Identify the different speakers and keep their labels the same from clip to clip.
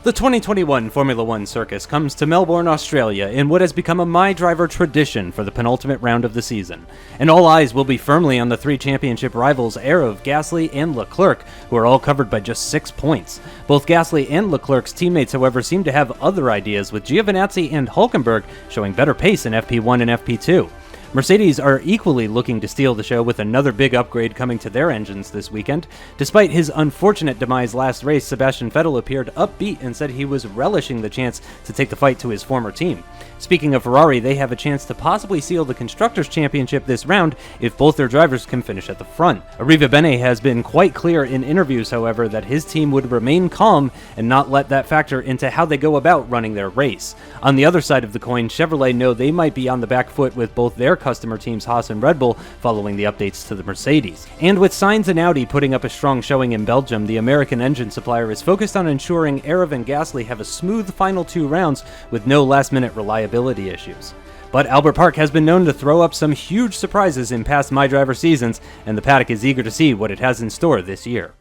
Speaker 1: The 2021 Formula One circus comes to Melbourne, Australia in what has become a MyDriver tradition for the penultimate round of the season. And all eyes will be firmly on the three championship rivals Aarava, Gastly, and Leclerc, who are all covered by just 6 points. Both Gastly and Leclerc's teammates, however, seem to have other ideas, with Giovinazzi and Hulkenberg showing better pace in FP1 and FP2. Mercedes are equally looking to steal the show with another big upgrade coming to their engines this weekend. Despite his unfortunate demise last race, Sebastian Vettel appeared upbeat and said he was relishing the chance to take the fight to his former team. Speaking of Ferrari, they have a chance to possibly seal the Constructors' Championship this round if both their drivers can finish at the front. Arriva Bene has been quite clear in interviews, however, that his team would remain calm and not let that factor into how they go about running their race. On the other side of the coin, Chevrolet know they might be on the back foot with both their customer teams Haas and Red Bull following the updates to the Mercedes. And with Sainz and Audi putting up a strong showing in Belgium, the American engine supplier is focused on ensuring Aarava and Gastly have a smooth final 2 rounds with no last-minute reliability issues. But Albert Park has been known to throw up some huge surprises in past MyDriver seasons, and the paddock is eager to see what it has in store this year.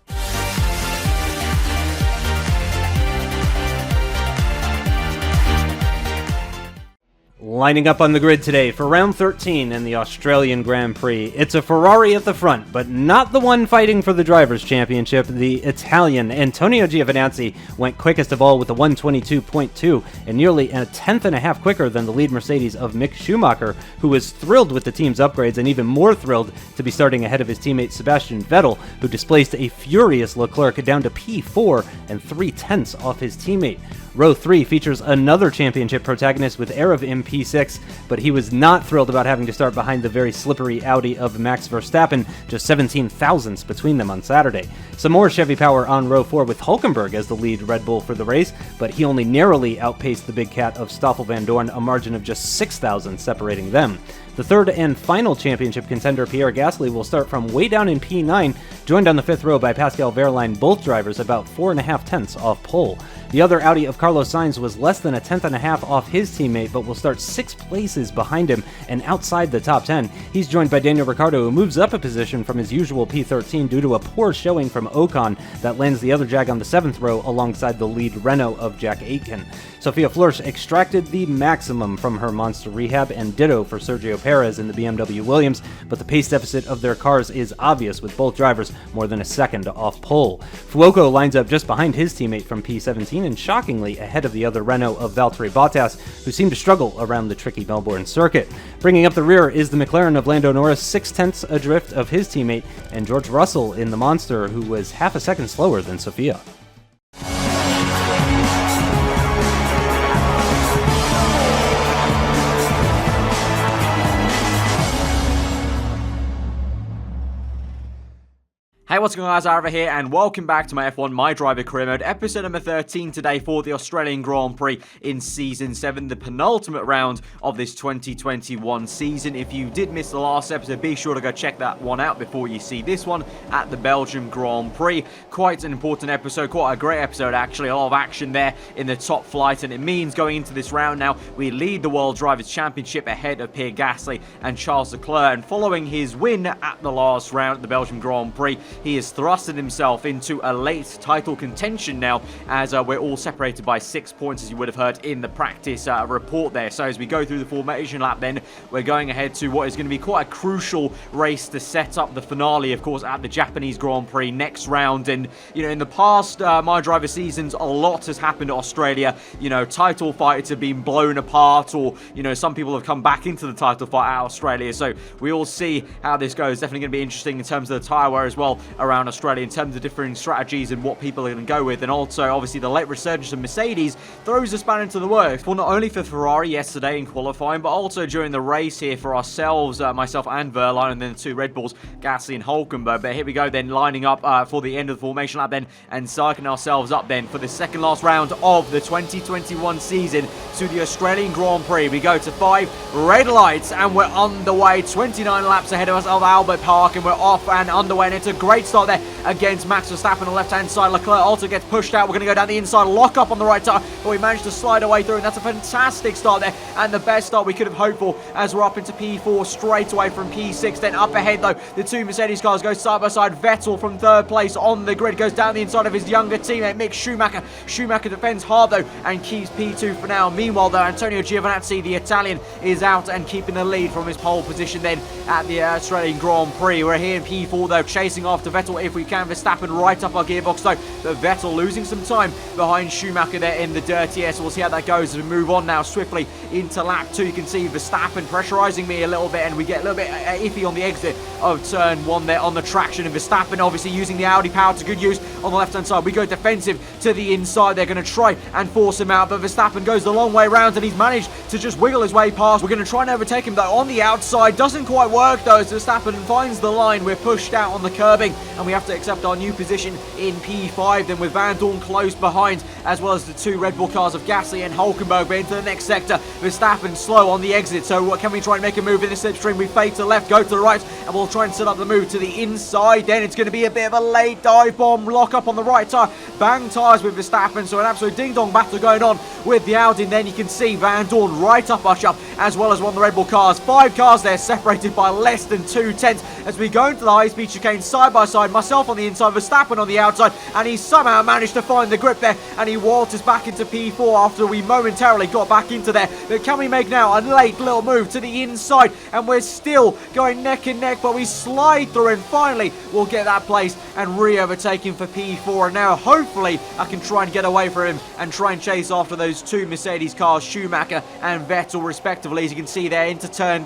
Speaker 1: Lining up on the grid today for round 13 in the Australian Grand Prix, it's a Ferrari at the front, but not the one fighting for the Drivers' Championship. The Italian Antonio Giovinazzi went quickest of all with a 1:22.2 and nearly a tenth and a half quicker than the lead Mercedes of Mick Schumacher, who was thrilled with the team's upgrades and even more thrilled to be starting ahead of his teammate Sebastian Vettel, who displaced a furious Leclerc down to P4 and 3/10 off his teammate. Row 3 features another championship protagonist with Aarava in P6, but he was not thrilled about having to start behind the very slippery Audi of Max Verstappen, just 17 thousandths between them on Saturday. Some more Chevy power on Row 4 with Hulkenberg as the lead Red Bull for the race, but he only narrowly outpaced the big cat of Stoffel Vandoorne, a margin of just 6 thousandths separating them. The third and final championship contender, Pierre Gastly, will start from way down in P9, joined on the 5th row by Pascal Wehrlein, both drivers about 4.5 tenths off pole. The other Audi of Carlos Sainz was less than a tenth and a half off his teammate, but will start 6 places behind him and outside the top 10. He's joined by Daniel Ricciardo, who moves up a position from his usual P13 due to a poor showing from Ocon that lands the other Jag on the 7th row alongside the lead Renault of Jack Aitken. Sophia Flörsch extracted the maximum from her monster rehab, and ditto for Sergio Perez in the BMW Williams, but the pace deficit of their cars is obvious with both drivers more than a second off pole. Fuoco lines up just behind his teammate from P17 and shockingly ahead of the other Renault of Valtteri Bottas, who seemed to struggle around the tricky Melbourne circuit. Bringing up the rear is the McLaren of Lando Norris, 6 tenths adrift of his teammate, and George Russell in the Monster, who was half a second slower than Sophia.
Speaker 2: Hey, what's going on, guys? Aarava here, and welcome back to my F1 MyDriver Career Mode, episode number 13 today for the Australian Grand Prix in Season 7, the penultimate round of this 2021 season. If you did miss the last episode, be sure to go check that one out before you see this one at the Belgium Grand Prix. Quite an important episode, quite a great episode actually, a lot of action there in the top flight, and it means going into this round now, we lead the World Drivers' Championship ahead of Pierre Gastly and Charles Leclerc, and following his win at the last round at the Belgium Grand Prix, he has thrusted himself into a late title contention now, as we're all separated by 6 points, as you would have heard in the practice report there. So as we go through the formation lap then, we're going ahead to what is going to be quite a crucial race to set up the finale, of course, at the Japanese Grand Prix next round. And, you know, in the past MyDriver seasons, a lot has happened at Australia. You know, title fights have been blown apart, or, you know, some people have come back into the title fight at Australia. So we all see how this goes. Definitely going to be interesting in terms of the tyre wear as well around Australia, in terms of differing strategies and what people are going to go with. And also, obviously, the late resurgence of Mercedes throws a spanner into the works. Well, not only for Ferrari yesterday in qualifying, but also during the race here for ourselves, myself and Wehrlein, and then the 2 Red Bulls, Gastly and Hulkenberg. But here we go then, lining up for the end of the formation lap then, and psyching ourselves up then for the second last round of the 2021 season to the Australian Grand Prix. We go to 5 red lights, and we're underway, 29 laps ahead of us of Albert Park, and we're off and underway, and it's a great great start there against Max Verstappen on the left-hand side. Leclerc also gets pushed out. We're going to go down the inside, lock up on the right tire, but we managed to slide away through, and that's a fantastic start there, and the best start we could have hoped for, as we're up into P4 straight away from P6. Then up ahead, though, the two Mercedes cars go side by side. Vettel from third place on the grid goes down the inside of his younger teammate, Mick Schumacher. Schumacher defends hard, though, and keeps P2 for now. Meanwhile, though, Antonio Giovinazzi, the Italian, is out and keeping the lead from his pole position then at the Australian Grand Prix. We're here in P4, though, chasing after Vettel if we can. Verstappen right up our gearbox, though, but Vettel losing some time behind Schumacher there in the dirty air. So we'll see how that goes as we move on now swiftly into lap 2. You can see Verstappen pressurizing me a little bit, and we get a little bit iffy on the exit of turn 1 there on the traction, and Verstappen obviously using the Audi power to good use on the left-hand side. We go defensive to the inside. They're going to try and force him out, but Verstappen goes the long way around, and he's managed to just wiggle his way past. We're going to try and overtake him, though, on the outside. Doesn't quite work, though, as Verstappen finds the line. We're pushed out on the curbing, and we have to accept our new position in P5, then with Van Dorn close behind, as well as the two Red Bull cars of Gastly and Hulkenberg. But into the next sector, Verstappen slow on the exit. So can we try and make a move in the slipstream? We fade to the left, go to the right, and we'll try and set up the move to the inside. Then it's going to be a bit of a late dive bomb, lock up on the right tire, bang tires with Verstappen. So an absolute ding-dong battle going on with the Audi. And then you can see Van Dorn right up our shop, as well as one of the Red Bull cars. 5 cars there separated by less than 2 tenths as we go into the high-speed chicane side by side. Myself on the inside, Verstappen on the outside, and he somehow managed to find the grip there, and he waltzes back into P4 after we momentarily got back into there. But can we make now a late little move to the inside, and we're still going neck and neck, but we slide through, and finally we'll get that place and re-overtake him for P4. And now hopefully I can try and get away from him and try and chase after those two Mercedes cars, Schumacher and Vettel respectively. As you can see there, into turn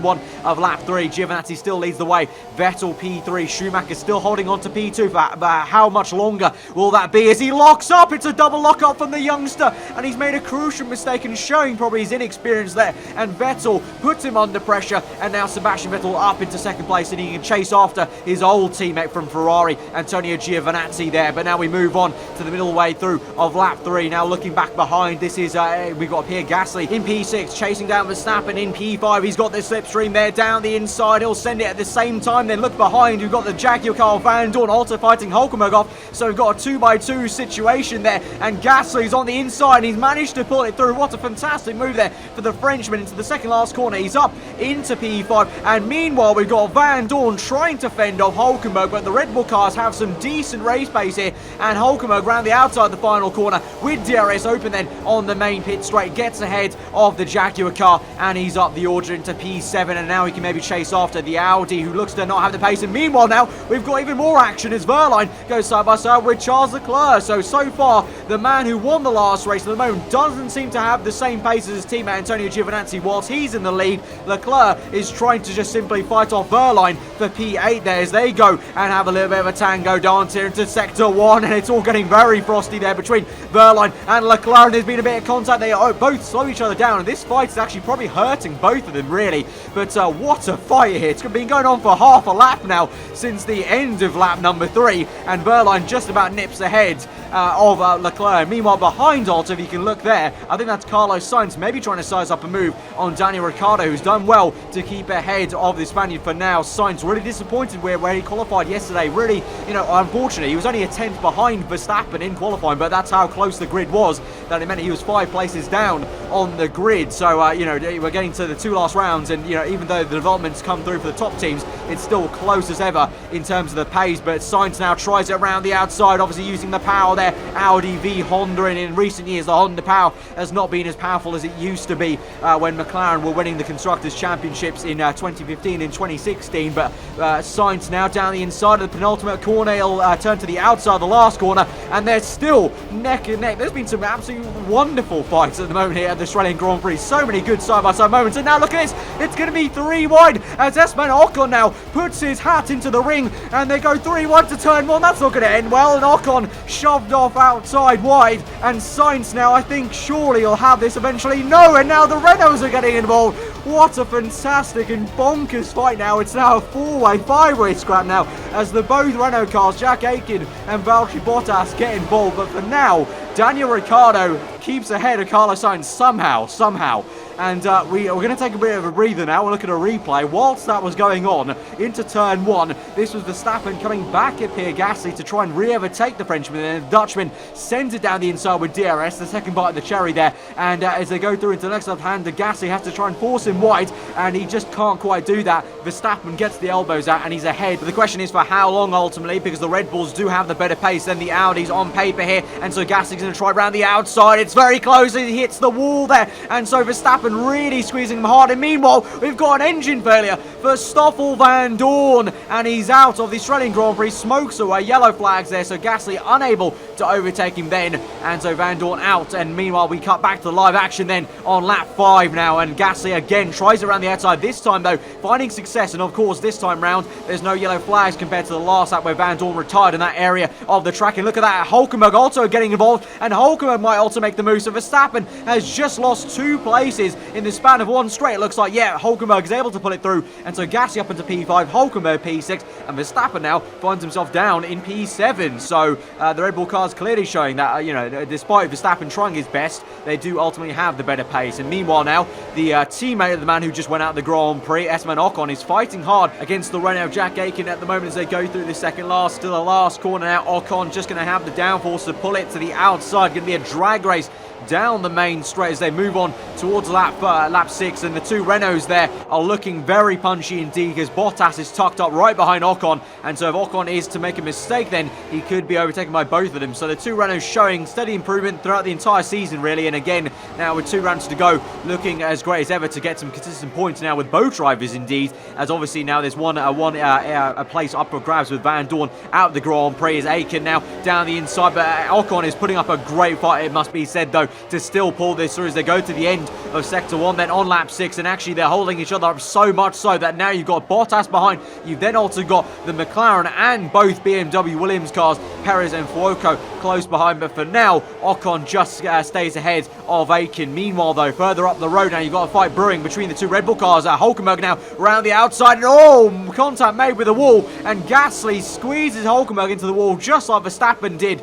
Speaker 2: 1 of lap 3, Giovinazzi still leads the way. Vettel P3, Schumacher still holding on to P2 for how much longer will that be as he locks up? It's a double lock up from the youngster, and he's made a crucial mistake and showing probably his inexperience there, and Vettel puts him under pressure, and now Sebastian Vettel up into second place, and he can chase after his old teammate from Ferrari, Antonio Giovinazzi there. But now we move on to the middle way through of lap 3. Now looking back behind, this is we've got Pierre Gastly in P6 chasing down Verstappen in P5. He's got this slipstream there down the inside. He'll send it at the same time. Then look behind, we've got the Jaguar car Van Dorn also fighting Hulkenberg off. So we've got a 2x2 situation there, and Gasly's on the inside, and he's managed to pull it through. What a fantastic move there for the Frenchman into the second last corner. He's up into P5, and meanwhile we've got Van Dorn trying to fend off Hulkenberg, but the Red Bull cars have some decent race pace here, and Hulkenberg round the outside the final corner with DRS open then on the main pit straight, gets ahead of the Jaguar car, and he's up the order into P7, and now he can maybe chase after the Audi, who looks to not have the pace. And meanwhile now we've got even more action as Verline goes side by side with Charles Leclerc. So far the man who won the last race at the moment doesn't seem to have the same pace as his teammate Antonio Giovinazzi. Whilst he's in the lead, Leclerc is trying to just simply fight off Verline for P8 there as they go and have a little bit of a tango dance here into sector 1, and it's all getting very frosty there between Verline and Leclerc, and there's been a bit of contact. They both slow each other down, and this fight is actually probably hurting both of them really. But what a fight here. It's been going on for half a lap now since the end of lap number 3, and Verline just about nips ahead of Leclerc. Meanwhile behind Alta, if you can look there, I think that's Carlos Sainz maybe trying to size up a move on Daniel Ricciardo, who's done well to keep ahead of the Spaniard for now. Sainz really disappointed where he qualified yesterday. Really, unfortunately, he was only a 10th behind Verstappen in qualifying, but that's how close the grid was, that it meant he was 5 places down on the grid. So, we're getting to the 2 last rounds, and, even though the developments come through for the top teams, it's still close as ever in terms of the pace. But Sainz now tries it around the outside, obviously using the power there. Audi v Honda, and in recent years the Honda power has not been as powerful as it used to be when McLaren were winning the Constructors' Championships in 2015 and 2016. But Sainz now down the inside of the penultimate corner. He'll turn to the outside of the last corner, and they're still neck and neck. There's been some absolutely wonderful fights at the moment here at the Australian Grand Prix. So many good side-by-side moments, and now look at this. It's going to be 3 wide as Esteban Ocon now puts his hat into the ring, and they go 3 wide to turn 1. That's not going to end well, and Ocon shoved off outside wide, and Sainz now, I think surely he'll have this eventually. No, and now the Renaults are getting involved. What a fantastic and bonkers fight now. It's now a 4-way, 5-way scrap now as the both Renault cars, Jack Aitken and Valtteri Bottas, get involved. But for now, Daniel Ricciardo keeps ahead of Carlos Sainz somehow. And we're going to take a bit of a breather now. We'll look at a replay. Whilst that was going on, into turn 1, this was Verstappen coming back at Pierre Gastly to try and re-overtake the Frenchman. And the Dutchman sends it down the inside with DRS, the second bite of the cherry there. And as they go through into the next left-hand, Gastly has to try and force him wide, and he just can't quite do that. Verstappen gets the elbows out, and he's ahead. But the question is for how long, ultimately, because the Red Bulls do have the better pace than the Audis on paper here. And so Gastly's going to try around the outside. It's very close. He hits the wall there. And so Verstappen really squeezing him hard. And meanwhile, we've got an engine failure for Stoffel Van Dorn, and he's out of the Australian Grand Prix. Smokes away, yellow flags there, so Gastly unable to overtake him then, and so Van Dorn out. And meanwhile, we cut back to the live action then on lap 5 now, and Gastly again tries around the outside, this time though finding success. And of course, this time round there's no yellow flags compared to the last lap where Van Dorn retired in that area of the track. And look at that, Hulkenberg also getting involved, and Hulkenberg might also make the move. So Verstappen has just lost 2 places in the span of 1 straight. It looks like, yeah, Hulkenberg is able to pull it through, and so Gastly up into P5, Hulkenberg P6, and Verstappen now finds himself down in P7. So the Red Bull car's clearly showing that, despite Verstappen trying his best, they do ultimately have the better pace. And meanwhile now, the teammate of the man who just went out the Grand Prix, Esteban Ocon, is fighting hard against the Renault Jack Aitken at the moment as they go through the second last. Still a last corner now. Ocon just going to have the downforce to pull it to the outside. Going to be a drag race down the main straight as they move on towards lap 6, and the 2 Renaults there are looking very punchy indeed, because Bottas is tucked up right behind Ocon, and so if Ocon is to make a mistake, then he could be overtaken by both of them. So the 2 Renaults showing steady improvement throughout the entire season really, and again now with 2 rounds to go, looking as great as ever to get some consistent points now with both drivers indeed, as obviously now there's a place up for grabs with Van Dorn out of the Grand Prix, as Aitken now down the inside, but Ocon is putting up a great fight, it must be said though, to still pull this through as they go to the end of sector 1 then on lap 6, and actually they're holding each other up so much so that now you've got Bottas behind, you've then also got the McLaren and both BMW Williams cars, Perez and Fuoco close behind, but for now Ocon just stays ahead of Aitken. Meanwhile though, further up the road now you've got a fight brewing between the 2 Red Bull cars. Hulkenberg now around the outside, and contact made with the wall, and Gastly squeezes Hulkenberg into the wall just like Verstappen did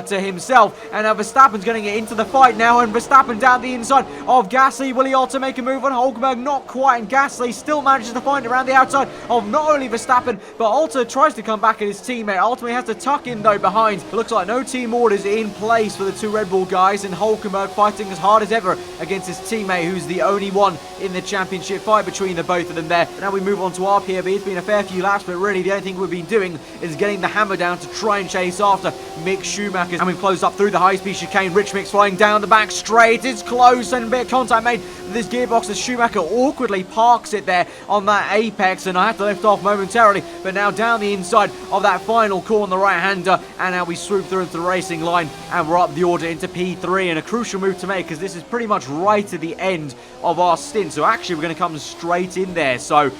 Speaker 2: to himself, and now Verstappen's going to get into the fight now, and Verstappen down the inside of Gastly. Will he also make a move on Hulkenberg? Not quite, and Gastly still manages to find it around the outside of not only Verstappen, but also tries to come back at his teammate. Ultimately has to tuck in though behind. It looks like no team orders in place for the 2 Red Bull guys, and Hulkenberg fighting as hard as ever against his teammate, who's the only one in the championship fight between the both of them there. Now we move on to our PRB. It's been a fair few laps, but really the only thing we've been doing is getting the hammer down to try and chase after Mick Schumacher. And we've closed up through the high-speed chicane. Rich Mick's flying down the back straight. It's close, and a bit of contact made with this gearbox as Schumacher awkwardly parks it there on that apex, and I have to lift off momentarily. But now down the inside of that final corner, the right-hander, and now we swoop through into the racing line, and we're up the order into P3, and a crucial move to make because this is pretty much right at the end of our stint. So actually we're going to come straight in there. So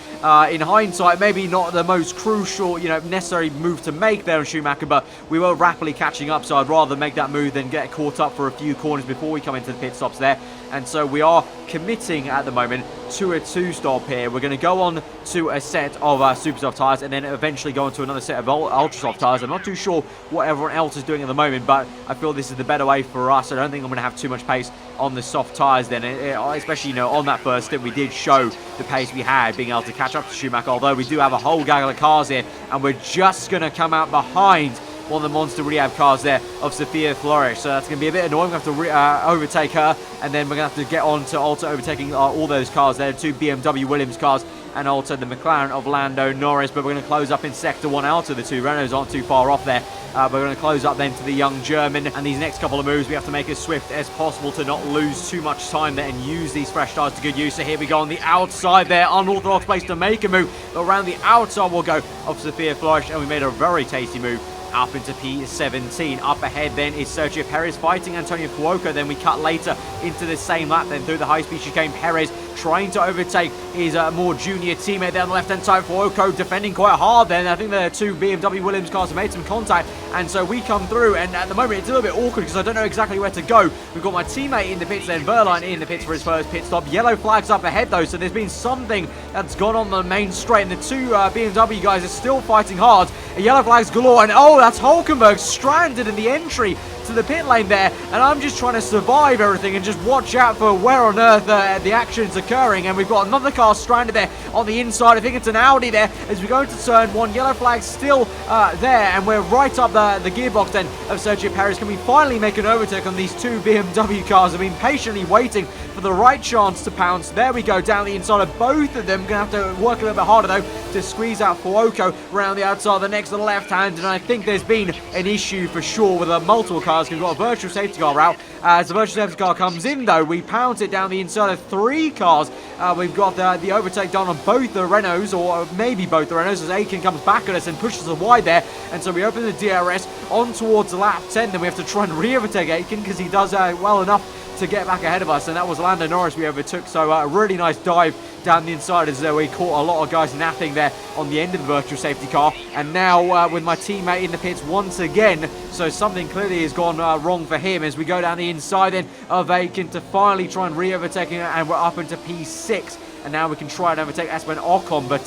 Speaker 2: in hindsight, maybe not the most crucial, necessary move to make there on Schumacher, but we were rapidly catching up, so I'd rather make that move than get caught up for a few corners before we come into the pit stops there. And so we are committing at the moment to a 2-stop here. We're going to go on to a set of super soft tyres, and then eventually go on to another set of ultra soft tyres. I'm not too sure what everyone else is doing at the moment, but I feel this is the better way for us. I don't think I'm going to have too much pace on the soft tyres then, especially on that first stint we did show the pace we had, being able to catch up to Schumacher, although we do have a whole gaggle of cars here, and we're just going to come out behind one of the monster rehab cars there of Sophia Flores. So that's going to be a bit annoying. We have to overtake her, and then we're going to have to get on to also overtaking all those cars there, 2 BMW Williams cars, and also the McLaren of Lando Norris. But we're going to close up in sector 1 out of the 2 Renaults, aren't too far off there. We're going to close up then to the young German, and these next couple of moves we have to make as swift as possible to not lose too much time there and use these fresh tyres to good use. So here we go on the outside there, unorthodox place to make a move, but around the outside we'll go of Sophia Flores, and we made a very tasty move up into P17. Up ahead then is Sergio Perez fighting Antonio Fuoco. Then we cut later into the same lap then through the high-speed chicane. Perez trying to overtake his more junior teammate there on the left-hand side. Fuoco defending quite hard then. I think the 2 BMW Williams cars have made some contact, and so we come through, and at the moment it's a little bit awkward because I don't know exactly where to go. We've got my teammate in the pits, then Verline in the pits for his first pit stop. Yellow flags up ahead though, so there's been something that's gone on the main straight, and the 2 BMW guys are still fighting hard. A yellow flags galore, and oh, that's Hulkenberg stranded in the entry to the pit lane there, and I'm just trying to survive everything and just watch out for where on earth the action's occurring. And we've got another car stranded there on the inside. I think it's an Audi there as we go into turn 1. Yellow flag still there, and we're right up the gearbox then of Sergio Perez. Can we finally make an overtake on these two BMW cars? I've been patiently waiting for the right chance to pounce. There we go, down the inside of both of them. Gonna have to work a little bit harder though to squeeze out Fuoco around the outside of the next left hand, and I think there's been an issue for sure with the multiple cars. We've got a virtual safety car out. As the virtual safety car comes in though, we pounce it down the inside of 3 cars. We've got the overtake done on both the Renaults, or maybe both the Renaults, as Aiken comes back at us and pushes us wide there. And so we open the DRS on towards lap 10. Then we have to try and re-overtake Aiken because he does well enough to get back ahead of us, and that was Lando Norris we overtook. So a really nice dive down the inside as we caught a lot of guys napping there on the end of the virtual safety car. And now with my teammate in the pits once again, so something clearly has gone wrong for him as we go down the inside then of Aiken to finally try and re-overtake him, and we're up into P6. And now we can try and overtake Esteban Ocon, but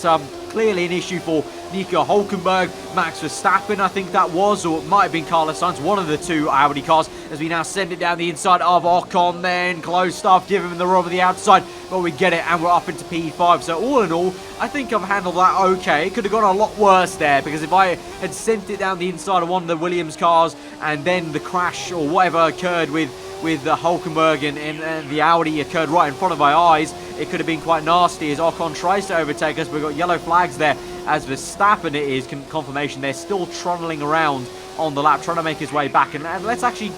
Speaker 2: clearly an issue for Nico Hulkenberg, Max Verstappen, I think that was, or it might have been Carlos Sainz, one of the 2 Audi cars, as we now send it down the inside of Ocon. Then close stuff, give him the rub of the outside, but we get it, and we're up into P5. So all in all, I think I've handled that okay. It could have gone a lot worse there, because if I had sent it down the inside of one of the Williams cars, and then the crash or whatever occurred with the Hulkenberg and the Audi occurred right in front of my eyes, it could have been quite nasty as Ocon tries to overtake us. We've got yellow flags there as Verstappen, it is confirmation they're still trundling around on the lap, trying to make his way back. And let's actually,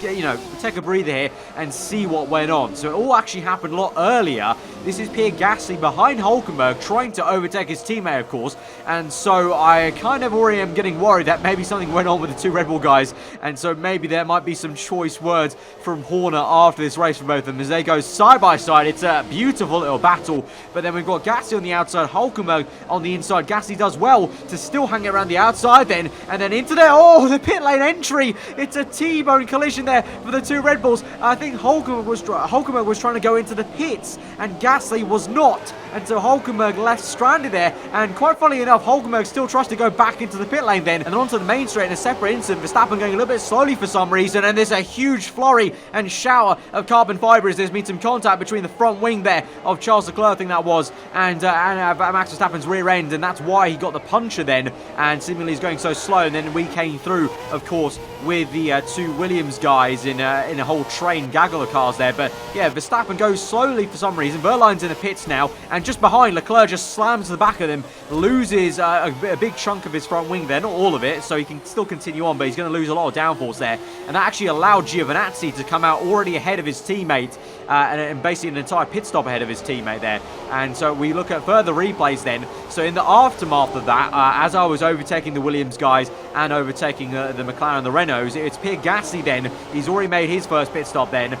Speaker 2: take a breather here and see what went on. So it all actually happened a lot earlier. This is Pierre Gastly behind Hulkenberg, trying to overtake his teammate, of course. And so I kind of already am getting worried that maybe something went on with the 2 Red Bull guys. And so maybe there might be some choice words from Horner after this race for both of them as they go side by side. It's a beautiful little battle. But then we've got Gastly on the outside, Hulkenberg on the inside. Gastly does well to still hang it around the outside then. And then into there. Oh, the pit lane entry. It's a T-bone collision there for the 2 Red Bulls. I think Hulkenberg was trying to go into the pits and Gastly was not. And so Hulkenberg left stranded there. And quite funnily enough, Hulkenberg still tries to go back into the pit lane then. And onto the main straight in a separate incident. Verstappen going a little bit slowly for some reason. And there's a huge flurry and shower of carbon fibre as there's been some contact between the front wing there of Charles Leclerc, I think that was, and Max Verstappen's rear end. And that's why he got the puncher then. And seemingly he's going so slow. And then we came through, of course, with the 2 Williams guys in a whole train gaggle of cars there. But yeah, Verstappen goes slowly for some reason. Verline's in the pits now, and just behind, Leclerc just slams to the back of him, loses a big chunk of his front wing there, not all of it, so he can still continue on, but he's going to lose a lot of downforce there. And that actually allowed Giovinazzi to come out already ahead of his teammate, and basically an entire pit stop ahead of his teammate there. And so we look at further replays then. So in the aftermath of that, as I was overtaking the Williams guys and overtaking the McLaren and the Renaults, it's Pierre Gastly then. He's already made his first pit stop then.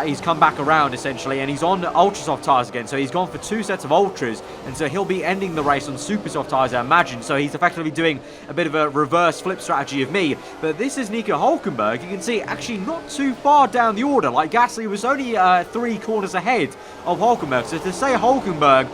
Speaker 2: He's come back around essentially, and he's on ultra soft tyres again. So he's gone for 2 sets of ultras, and so he'll be ending the race on super soft tyres, I imagine. So he's effectively doing a bit of a reverse flip strategy of me. But this is Nico Hulkenberg. You can see actually not too far down the order. Like Gastly was only 3 corners ahead of Hulkenberg. So to say Hulkenberg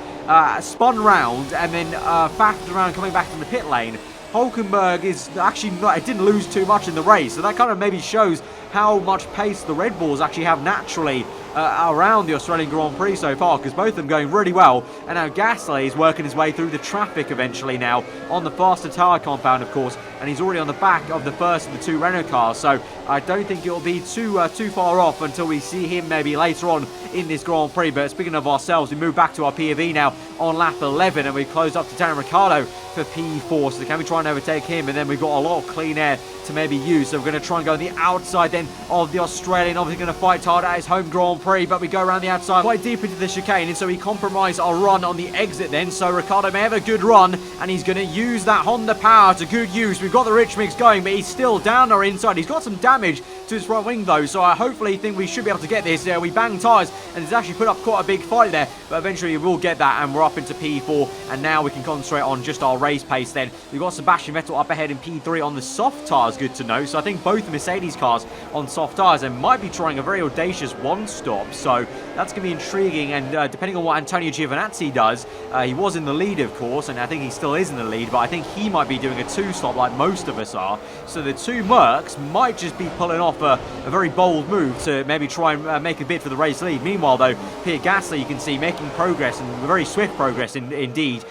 Speaker 2: spun round and then faffed around coming back to the pit lane, Hulkenberg is actually not, it didn't lose too much in the race. So that kind of maybe shows how much pace the Red Bulls actually have naturally around the Australian Grand Prix so far, because both of them going really well. And now Gastly is working his way through the traffic eventually now on the faster tyre compound, of course, and he's already on the back of the first of the 2 Renault cars. So I don't think it'll be too far off until we see him maybe later on in this Grand Prix. But speaking of ourselves, we move back to our POV now on lap 11, and we closed up to Daniel Ricciardo for P4. So can we try and overtake him? And then we've got a lot of clean air to maybe use. So we're going to try and go on the outside then of the Australian. Obviously going to fight hard at his home Grand Prix, but we go around the outside quite deep into the chicane, and so we compromise our run on the exit then. So Ricciardo may have a good run, and he's going to use that Honda power to good use. We've got the rich mix going, but he's still down our inside. He's got some damage to his front wing though, so I hopefully think we should be able to get this. We bang tyres, and it's actually put up quite a big fight there, but eventually we will get that, and we're up into P4, and now we can concentrate on just our race pace then. We've got Sebastian Vettel up ahead in P3 on the soft tyres, good to know. So I think both Mercedes cars on soft tyres and might be trying a very audacious one-stop. So that's going to be intriguing. And depending on what Antonio Giovinazzi does, he was in the lead, of course, and I think he still is in the lead, but I think he might be doing a 2-stop like most of us are. So the two Mercs might just be pulling off a very bold move to maybe try and make a bid for the race lead. Meanwhile, though, Pierre Gastly, you can see, making progress, and very swift progress indeed,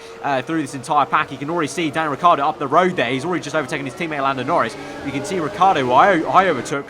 Speaker 2: through this entire pack. You can already see Daniel Ricciardo up the road there. He's already just overtaken his teammate Lando Norris. You can see Ricciardo, who I overtook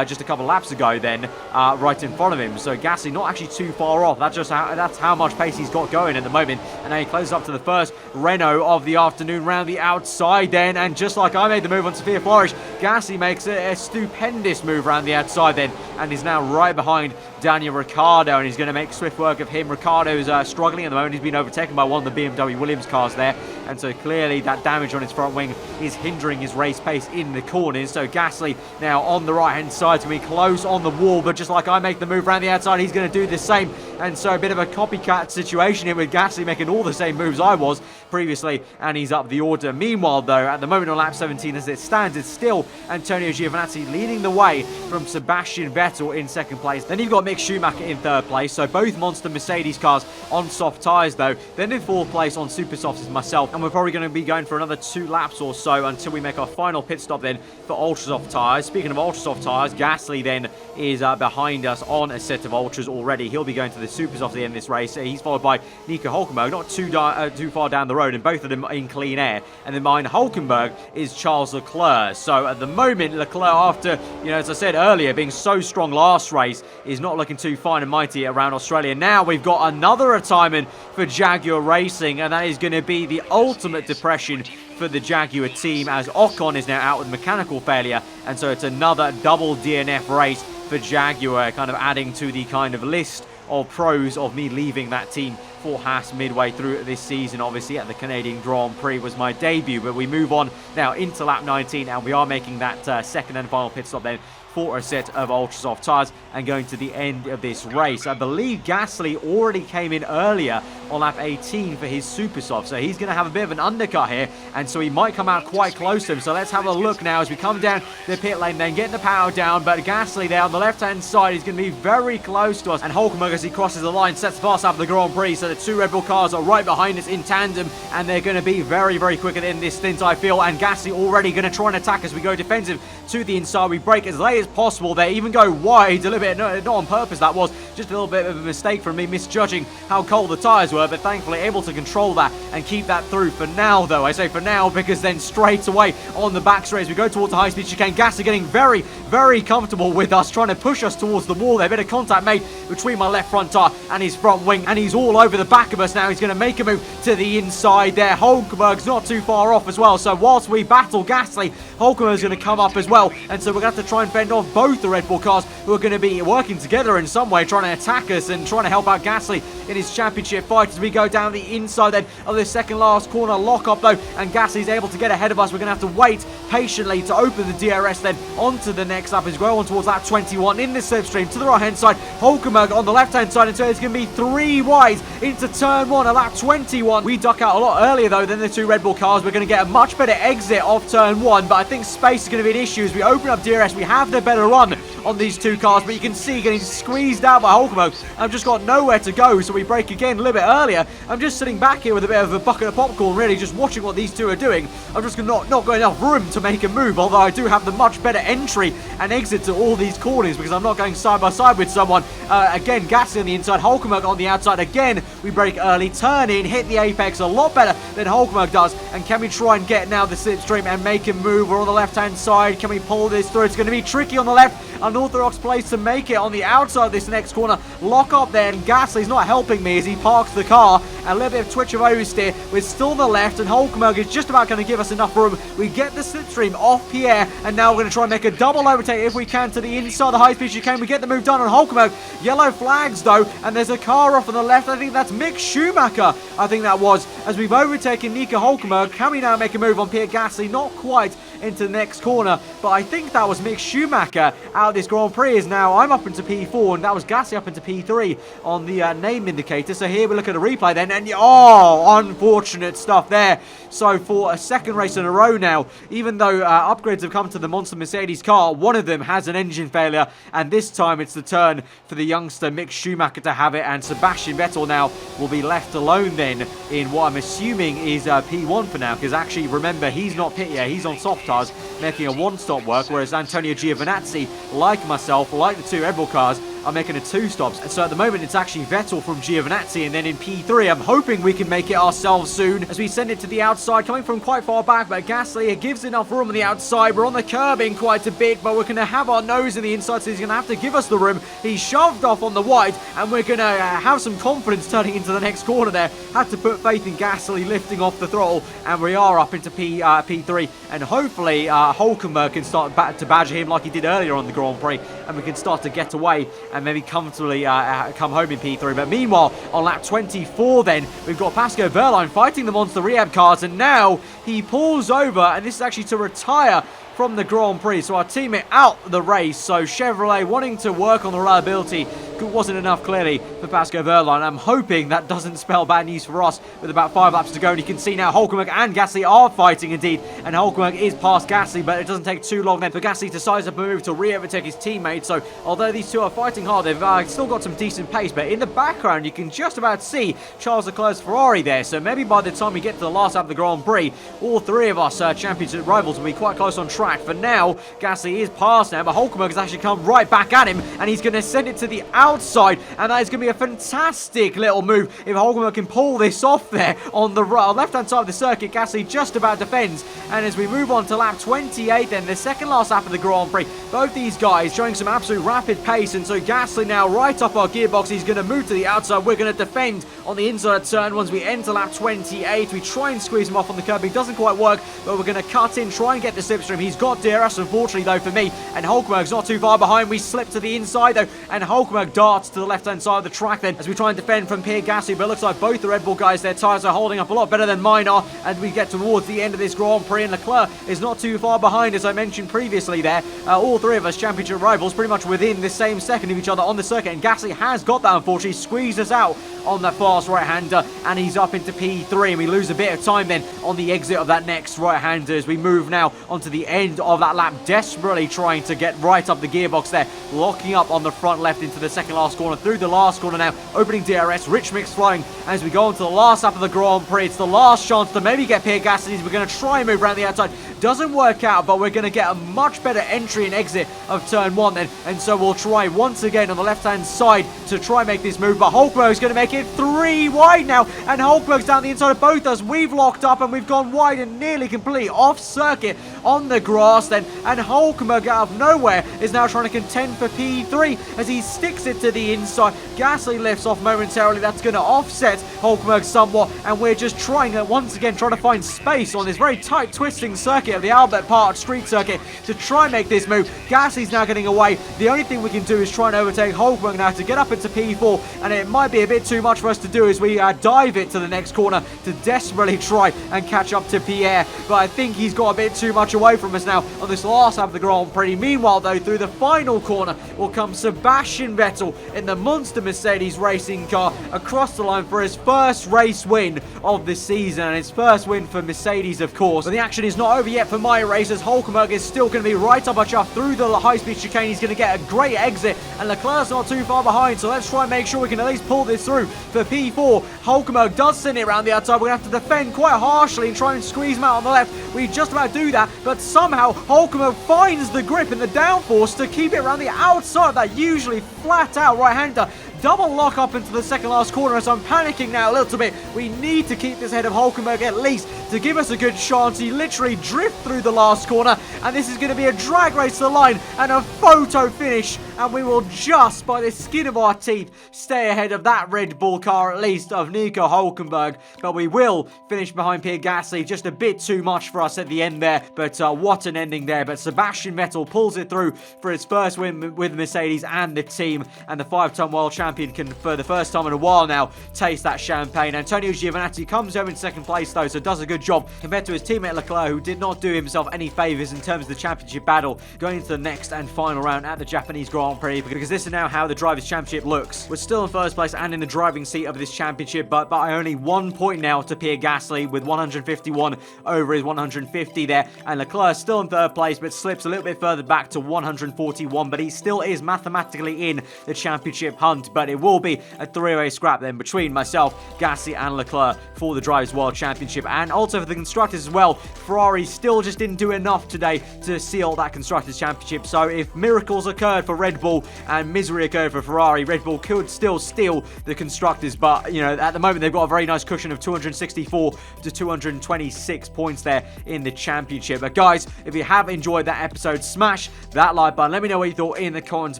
Speaker 2: just a couple of laps ago then, right in front of him. So Gastly not actually too far off. That's how much pace he's got going at the moment. And now he closes up to the first Renault of the afternoon round the outside then. And just like I made the move on Sophia Flores, Gastly makes a stupendous move around the outside then, and is now right behind Daniel Ricciardo, and he's going to make swift work of him. Ricciardo's struggling at the moment. He's been overtaken by one of the BMW Williams cars there, and so clearly that damage on his front wing is hindering his race pace in the corners. So Gastly now on the right hand side is going to be close on the wall, but just like I make the move around the outside, he's going to do the same. And so a bit of a copycat situation here with Gastly making all the same moves I was previously, and he's up the order. Meanwhile, though, at the moment on lap 17 as it stands, it's still Antonio Giovinazzi leading the way from Sebastian Vettel in second place. Then you've got Mick Schumacher in third place, so both Monster Mercedes cars on soft tyres though. Then in fourth place on super softs is myself, and we're probably going to be going for another 2 laps or so until we make our final pit stop then for ultra soft tyres. Speaking of ultra soft tyres, Gastly then is behind us on a set of ultras already. He'll be going to the super softs at the end of this race. He's followed by Nico Hulkenberg, not too far down the road, and both of them in clean air. And then behind Hulkenberg is Charles Leclerc. So at the moment, Leclerc, after, as I said earlier, being so strong last race, is not looking too fine and mighty around Australia. Now we've got another retirement for Jaguar Racing, and that is going to be the ultimate depression for the Jaguar team, as Ocon is now out with mechanical failure, and so it's another double DNF race for Jaguar, kind of adding to the kind of list of pros of me leaving that team for Haas midway through this season. Obviously at the Canadian Grand Prix was my debut, but we move on now into lap 19, and we are making that second and final pit stop then for a set of ultra soft tyres and going to the end of this race. I believe Gastly already came in earlier on lap 18 for his super soft, so he's going to have a bit of an undercut here, and so he might come out quite close to him. So let's have a look now as we come down the pit lane, then getting the power down, but Gastly there on the left hand side is going to be very close to us, and Hulkenberg, as he crosses the line, sets fast after the Grand Prix. So the two Red Bull cars are right behind us in tandem, and they're going to be very, very quick at the end of this stint, I feel. And Gastly already going to try and attack as we go defensive to the inside. We break as late as possible there, even go wide a little bit, not on purpose, that was just a little bit of a mistake from me misjudging how cold the tyres were, but thankfully able to control that and keep that through for now, though. I say for now because then straight away on the back straight as we go towards the high-speed chicane, Gastly getting very, very comfortable with us, trying to push us towards the wall there. A bit of contact made between my left front tyre and his front wing, and he's all over the back of us now. He's going to make a move to the inside there. Hulkenberg's not too far off as well, so whilst we battle Gastly, Hulkenberg's going to come up as well, and so we're going to have to try and fend off both the Red Bull cars, who are going to be working together in some way, trying to attack us and trying to help out Gastly in his championship fight as we go down the inside then of the second last corner. Lock up though, and Gastly's able to get ahead of us. We're going to have to wait patiently to open the DRS then onto the next lap as we go on towards lap 21 in the slipstream to the right hand side. Hulkenberg on the left hand side, and so it's going to be 3 wide into turn 1 at lap 21. We duck out a lot earlier though than the two Red Bull cars. We're going to get a much better exit off turn 1, but I think space is going to be an issue as we open up DRS. We have the better run on these two cars, but you can see getting squeezed out by Hulkenberg. I've just got nowhere to go, so we break again a little bit earlier. I'm just sitting back here with a bit of a bucket of popcorn, really, just watching what these two are doing. I'm just not got enough room to make a move, although I do have the much better entry and exit to all these corners because I'm not going side by side with someone. Again, Gastly on the inside, Hulkenberg on the outside. Again, we break early, turn in, hit the apex a lot better than Hulkenberg does. And can we try and get now the slipstream and make him move? We're on the left-hand side. Can we pull this through? It's going to be tricky on the left. Unorthodox place to make it on the outside of this next corner. Lock up there, and Gastly's not helping me as he parks the car. A little bit of twitch of oversteer. We're still on the left, and Hulkenberg is just about going to give us enough room. We get the slipstream off Pierre, and now we're going to try and make a double overtake if we can to the inside the high speed chicane. We get the move done on Hulkenberg. Yellow flags though, and there's a car off on the left. I think that's Mick Schumacher. I think that was, as we've overtaken Nico Hulkenberg. Can we now make a move on Pierre Gastly? Not quite into the next corner. But I think that was Mick Schumacher out of this Grand Prix. Is now I'm up into P4, and that was Gastly up into P3 on the name indicator. So here we look at a replay then, and oh, unfortunate stuff there. So for a second race in a row now, even though upgrades have come to the monster Mercedes car, one of them has an engine failure, and this time it's the turn for the youngster Mick Schumacher to have it, and Sebastian Vettel now will be left alone then in what I'm assuming is P1 for now, because actually remember, he's not pit yet, he's on soft tires making a one-stop work, whereas Antonio Giovinazzi, like myself, like the two Red Bull cars, are making a 2 stops. And so at the moment it's actually Vettel from Giovinazzi, and then in P3 I'm hoping we can make it ourselves soon as we send it to the outside, coming from quite far back, but Gastly gives enough room on the outside. We're on the curbing quite a bit, but we're going to have our nose in the inside, so he's going to have to give us the room. He's shoved off on the wide, and we're going to have some confidence turning into the next corner there. Had to put faith in Gastly lifting off the throttle, and we are up into P3, and hopefully Hulkenberg can start to badger him like he did earlier on the Grand Prix, and we can start to get away and maybe comfortably come home in P3. But meanwhile, on lap 24 then, we've got Pascal Wehrlein fighting the monster rehab cars, and now he pulls over, and this is actually to retire from the Grand Prix. So our teammate out the race. So Chevrolet wanting to work on the reliability wasn't enough clearly for Pascal Wehrlein. I'm hoping that doesn't spell bad news for us with about 5 laps to go. And you can see now Hulkenberg and Gastly are fighting indeed. And Hulkenberg is past Gastly, but it doesn't take too long then for Gastly decides to move to re-overtake his teammate. So although these two are fighting hard, they've still got some decent pace. But in the background, you can just about see Charles Leclerc's Ferrari there. So maybe by the time we get to the last lap of the Grand Prix, all three of us championship rivals will be quite close on track. For now, Gastly is past now, but Hulkenberg has actually come right back at him, and he's going to send it to the outside, and that is going to be a fantastic little move if Hulkenberg can pull this off there on the left-hand side of the circuit. Gastly just about defends, and as we move on to lap 28 then, the second last lap of the Grand Prix, both these guys showing some absolute rapid pace, and so Gastly now right up our gearbox. He's going to move to the outside. We're going to defend on the inside turn once we enter lap 28. We try and squeeze him off on the curb. It doesn't quite work, but we're going to cut in, try and get the slipstream. He's got DRS, unfortunately, though, for me, and Hulkenberg's not too far behind. We slip to the inside, though, and Hulkenberg darts to the left-hand side of the track then as we try and defend from Pierre Gastly, but it looks like both the Red Bull guys, their tyres are holding up a lot better than mine are, and we get towards the end of this Grand Prix, and Leclerc is not too far behind, as I mentioned previously there. All three of us championship rivals pretty much within the same second of each other on the circuit, and Gastly has got that, unfortunately, squeezed us out on that fast right-hander, and he's up into P3, and we lose a bit of time then on the exit of that next right-hander as we move now onto the end of that lap, desperately trying to get right up the gearbox there, locking up on the front left into the second last corner, through the last corner now, opening DRS, rich mix flying as we go into the last lap of the Grand Prix. It's the last chance to maybe get Pierre Gastly. We're going to try and move around the outside. Doesn't work out, but we're going to get a much better entry and exit of turn 1 then, and so we'll try once again on the left-hand side to try and make this move, but Hulkenberg's going to make it 3 wide now, and Hulkenberg's down the inside of both us. We've locked up, and we've gone wide and nearly completely off circuit on the grass then, and Hulkenberg out of nowhere is now trying to contend for P3 as he sticks it to the inside. Gastly lifts off momentarily. That's going to offset Hulkenberg somewhat, and we're just trying to once again trying to find space on this very tight twisting circuit of the Albert Park street circuit to try and make this move. Gastly's now getting away. The only thing we can do is try and overtake Hulkenberg now to get up into P4, and it might be a bit too much for us to do as we dive it to the next corner to desperately try and catch up to Pierre, but I think he's got a bit too much away from us now on this last lap of the Grand Prix. Meanwhile, though, through the final corner will come Sebastian Vettel in the monster Mercedes racing car across the line for his first race win of the season, and his first win for Mercedes, of course. But the action is not over yet for my race, as Hulkenberg is still going to be right up our chuff through the high-speed chicane. He's going to get a great exit, and Leclerc's not too far behind, so let's try and make sure we can at least pull this through for P4. Hulkenberg does send it around the outside. We're going to have to defend quite harshly and try and squeeze him out on the left. We just about do that, but somehow Hulkenberg finds the grip and the downforce to keep it around the outside of that usually flat-out right-hander. Double lock up into the second last corner, as I'm panicking now a little bit. We need to keep this ahead of Hulkenberg at least to give us a good chance. He literally drift through the last corner, and this is going to be a drag race to the line and a photo finish, and we will just, by the skin of our teeth, stay ahead of that Red Bull car, at least, of Nico Hulkenberg. But we will finish behind Pierre Gastly. Just a bit too much for us at the end there, but what an ending there. But Sebastian Vettel pulls it through for his first win with Mercedes and the team, and the 5-time world champion champion can, for the first time in a while now, taste that champagne. Antonio Giovinazzi comes home in second place though, so does a good job compared to his teammate Leclerc, who did not do himself any favours in terms of the championship battle going into the next and final round at the Japanese Grand Prix, because this is now how the Drivers' Championship looks. We're still in first place and in the driving seat of this championship, but by only 1 point now to Pierre Gastly with 151 over his 150 there, and Leclerc still in third place but slips a little bit further back to 141, but he still is mathematically in the championship hunt. But it will be a three-way scrap then between myself, Gastly and Leclerc for the Drivers' World Championship. And also for the Constructors as well, Ferrari still just didn't do enough today to seal that Constructors' Championship. So if miracles occurred for Red Bull and misery occurred for Ferrari, Red Bull could still steal the Constructors. But, you know, at the moment they've got a very nice cushion of 264 to 226 points there in the championship. But guys, if you have enjoyed that episode, smash that like button. Let me know what you thought in the comments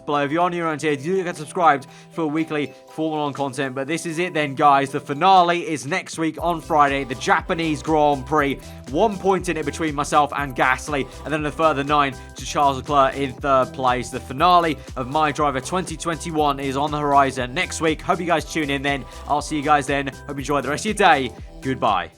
Speaker 2: below. If you're new around here, do get subscribed for weekly Formula 1 content. But this is it then, guys. The finale is next week on Friday, the Japanese Grand Prix. 1 point in it between myself and Gastly, and then a further 9 to Charles Leclerc in third place. The finale of MyDriver 2021 is on the horizon next week. Hope you guys tune in then. I'll see you guys then. Hope you enjoy the rest of your day. Goodbye.